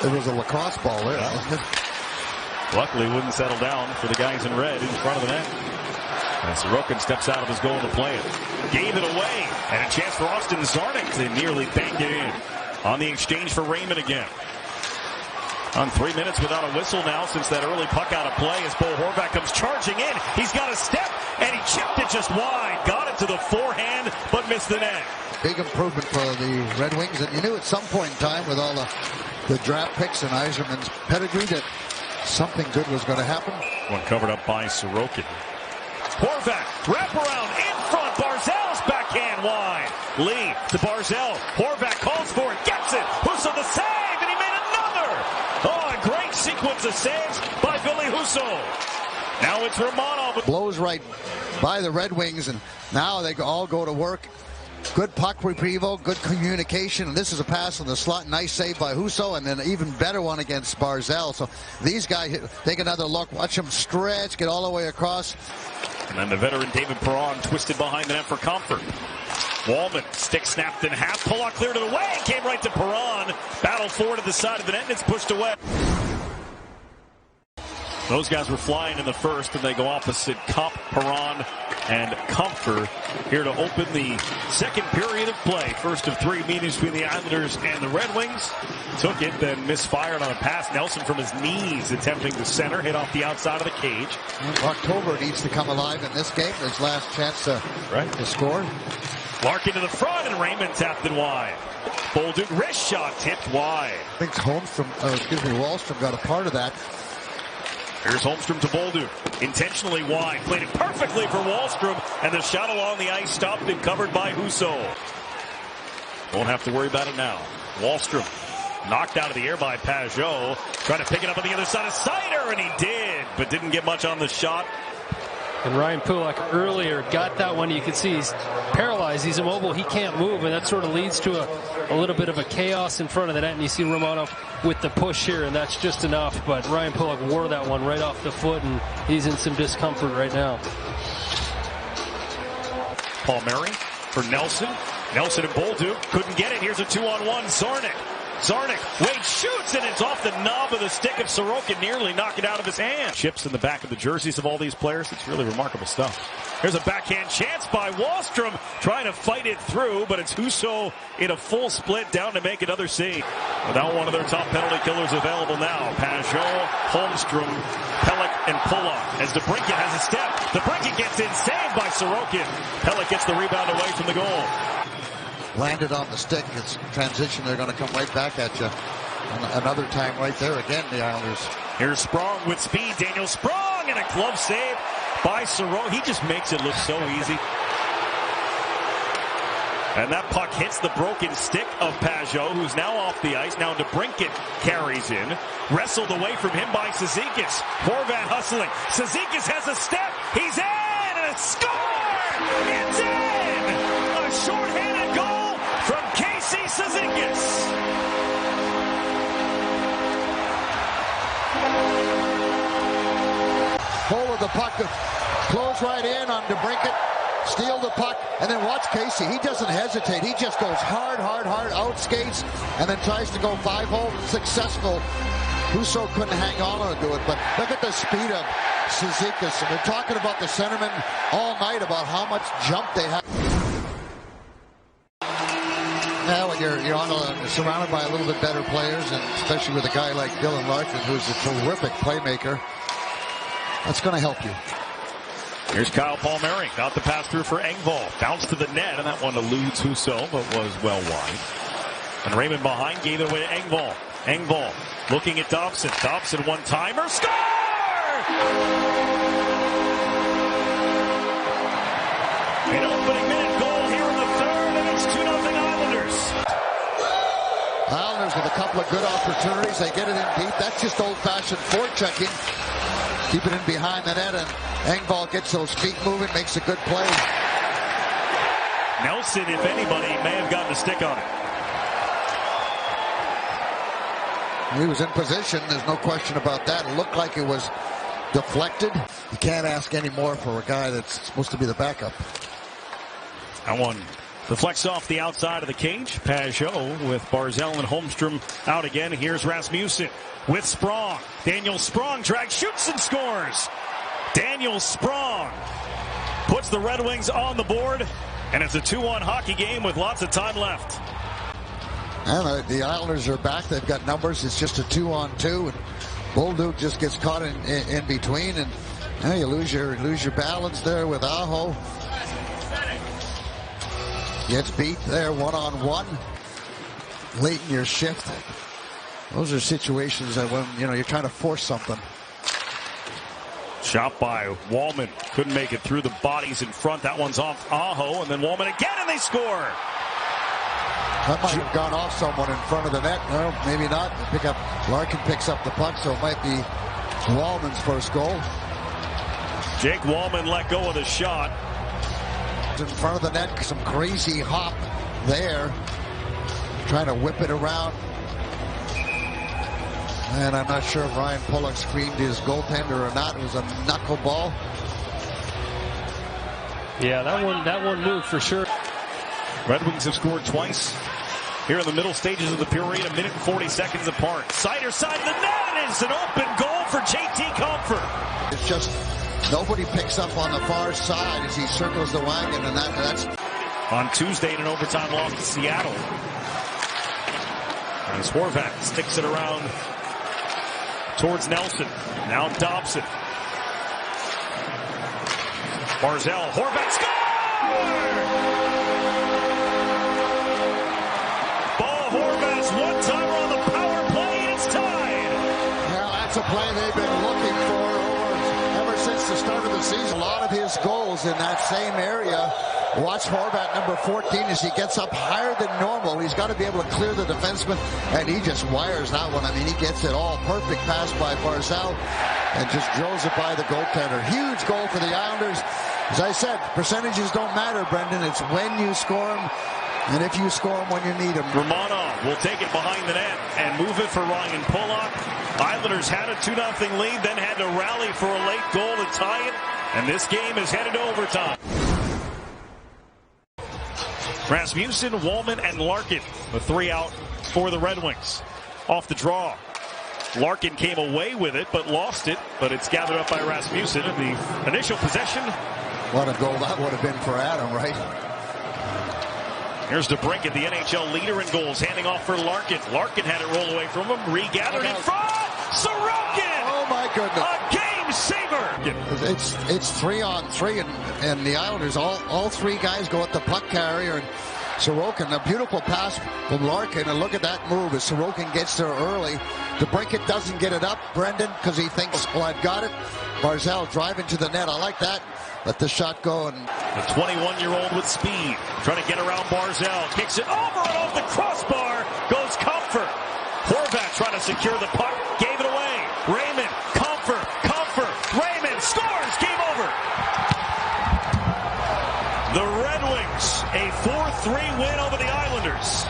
It was a lacrosse ball there. Luckily, wouldn't settle down for the guys in red in front of the net. And Sorokin steps out of his goal to play it. Gave it away. And a chance for Austin Czarnik to nearly bank it in. On the exchange for Raymond again. On 3 minutes without a whistle now since that early puck out of play as Bo Horvat comes charging in. He's got a step, and he chipped it just wide. Got it to the forehand, but missed the net. Big improvement for the Red Wings. And you knew at some point in time with all the draft picks and Yzerman's pedigree that something good was going to happen. One covered up by Sorokin. Horvat, wraparound in front. Barzal's backhand wide. Lee to Barzal. Horvat calls for it, gets it. Husso the save, and he made another. Oh, a great sequence of saves by Billy Husso. Now it's Romanov. Blows right by the Red Wings, and now they all go to work. Good puck retrieval, good communication, and this is a pass in the slot. Nice save by Husso, and then an even better one against Barzal. So these guys take another look, watch them stretch, get all the way across. And then the veteran David Perron twisted behind the net for comfort. Wallman, stick snapped in half, Pulock cleared it away, came right to Perron. Battle forward to the side of the net, and it's pushed away. Those guys were flying in the first, and they go opposite Cup, Perron, and Comfort here to open the second period of play. First of 3 meetings between the Islanders and the Red Wings. Took it, then misfired on a pass. Nelson from his knees attempting to center, hit off the outside of the cage. October needs to come alive in this game. His last chance to score. Larkin to the front, and Raymond tapped it wide. Bolduc wrist shot tipped wide. I think Wallstrom got a part of that. Here's Holmstrom to Bolduc. Intentionally wide. Played it perfectly for Wallstrom. And the shot along the ice stopped and covered by Husso. Won't have to worry about it now. Wallstrom knocked out of the air by Pajot. Trying to pick it up on the other side of Seider. And he did. But didn't get much on the shot. And Ryan Pulock earlier got that one. You can see he's paralyzed. He's immobile. He can't move. And that sort of leads to a little bit of a chaos in front of the net. And you see Romanov with the push here. And that's just enough. But Ryan Pulock wore that one right off the foot. And he's in some discomfort right now. Palmieri for Nelson. Nelson and Bolduc couldn't get it. Here's a 2-on-1. Czarnik, Wade shoots, and it's off the knob of the stick of Sorokin, nearly knock it out of his hand. Chips in the back of the jerseys of all these players. It's really remarkable stuff. Here's a backhand chance by Wallstrom, trying to fight it through, but it's Husso in a full split down to make another save. Without one of their top penalty killers available now. Pajot, Holmstrom, Pelech, and Pulock. As DeBrincat has a step. DeBrincat gets in, saved by Sorokin. Pelech gets the rebound away from the goal. Landed on the stick. It's transition. They're going to come right back at you. And another time right there again, the Islanders. Here's Sprong with speed. Daniel Sprong, and a glove save by Sorokin. He just makes it look so easy. And that puck hits the broken stick of Pajot, who's now off the ice. Now DeBrincat carries in. Wrestled away from him by Cizikas. Horvat hustling. Cizikas has a step. He's in, and a score! It's in! A shorthanded goal from Casey Cizikas. Hold of the puck, close right in on DeBrincat, steal the puck, and then watch Casey. He doesn't hesitate. He just goes hard, out skates, and then tries to go 5-hole. Successful. Husso couldn't hang on to it, but look at the speed of Cizikas. And we're talking about the centermen all night about how much jump they have. Now when you're surrounded by a little bit better players, and especially with a guy like Dylan Larkin, who's a terrific playmaker, that's going to help you. Here's Kyle Palmieri. Got the pass through for Engvall. Bounced to the net, and that one eludes Husso, but was well wide. And Raymond behind gave it away to Engvall. Engvall looking at Dobson. Dobson one-timer. Score! An opening minute goal here in the third, and it's 2-0 Islanders. Islanders with a couple of good opportunities. They get it in deep. That's just old-fashioned forechecking. Keep it in behind the net, and Engvall gets those feet moving, makes a good play. Nelson, if anybody, may have gotten a stick on it. He was in position. There's no question about that. It looked like it was deflected. You can't ask any more for a guy that's supposed to be the backup. That one Deflects off the outside of the cage. Pajot with Barzal and Holmstrom out again. Here's Rasmussen with Sprong. Daniel Sprong drags, shoots, and scores. Daniel Sprong puts the Red Wings on the board, and it's a 2-1 hockey game with lots of time left. And the Islanders are back. They've got numbers. It's just a 2-on-2, and Bolduc just gets caught in between, and you lose your balance there with Aho. Gets beat there one-on-one late in your shift. Those are situations that when you're trying to force something. Shot by Wallman. Couldn't make it through the bodies in front. That one's off Aho, and then Wallman again, and they score. That might have gone off someone in front of the net. No, maybe not. Larkin picks up the puck, so it might be Wallman's first goal. Jake Wallman let go of the shot. In front of the net, some crazy hop there. Trying to whip it around. And I'm not sure if Ryan Pulock screened his goaltender or not. It was a knuckleball. Yeah, that one moved for sure. Red Wings have scored twice here in the middle stages of the period, 1 minute and 40 seconds apart. Sider side of the net, and it's an open goal for JT Compher. It's just nobody picks up on the far side as he circles the wagon, and that's on Tuesday in an overtime loss to Seattle. As Horvat sticks it around towards Nelson. Now Dobson. Barzal, Horvat scores! Ball Horvat's one-timer on the power play, and it's tied. Well, that's a play they've been looking for ever since the start of the season. A lot of his goals in that same area. Watch Horvat, number 14, as he gets up higher than normal. He's got to be able to clear the defenseman, and he just wires that one. I mean, he gets it all. Perfect pass by Barzal, and just drills it by the goaltender. Huge goal for the Islanders. As I said, percentages don't matter, Brendan. It's when you score them, and if you score them when you need them. Romanov will take it behind the net and move it for Ryan Pulock. Islanders had a 2-0 lead, then had to rally for a late goal to tie it, and this game is headed to overtime. Rasmussen, Wallman, and Larkin, the 3 out for the Red Wings. Off the draw. Larkin came away with it, but lost it. But it's gathered up by Rasmussen in the initial possession. What a goal that would have been for Adam, right? Here's DeBrincat, the NHL leader in goals, handing off for Larkin. Larkin had it roll away from him, regathered in front. Sorokin! Oh, my goodness. A game saver! It's 3-on-3, and the Islanders, all three guys go at the puck carrier, and Sorokin, a beautiful pass from Larkin, and look at that move as Sorokin gets there early. DeBrincat doesn't get it up, Brendan, because he thinks, well, I've got it. Barzal driving to the net. I like that. Let the shot go. And the 21-year-old with speed, trying to get around Barzal, kicks it over and off the crossbar, goes Compher. Horvat trying to secure the puck, gave it away. Raymond, Compher, Raymond scores, game over. The Red Wings, a 4-3 win over the Islanders.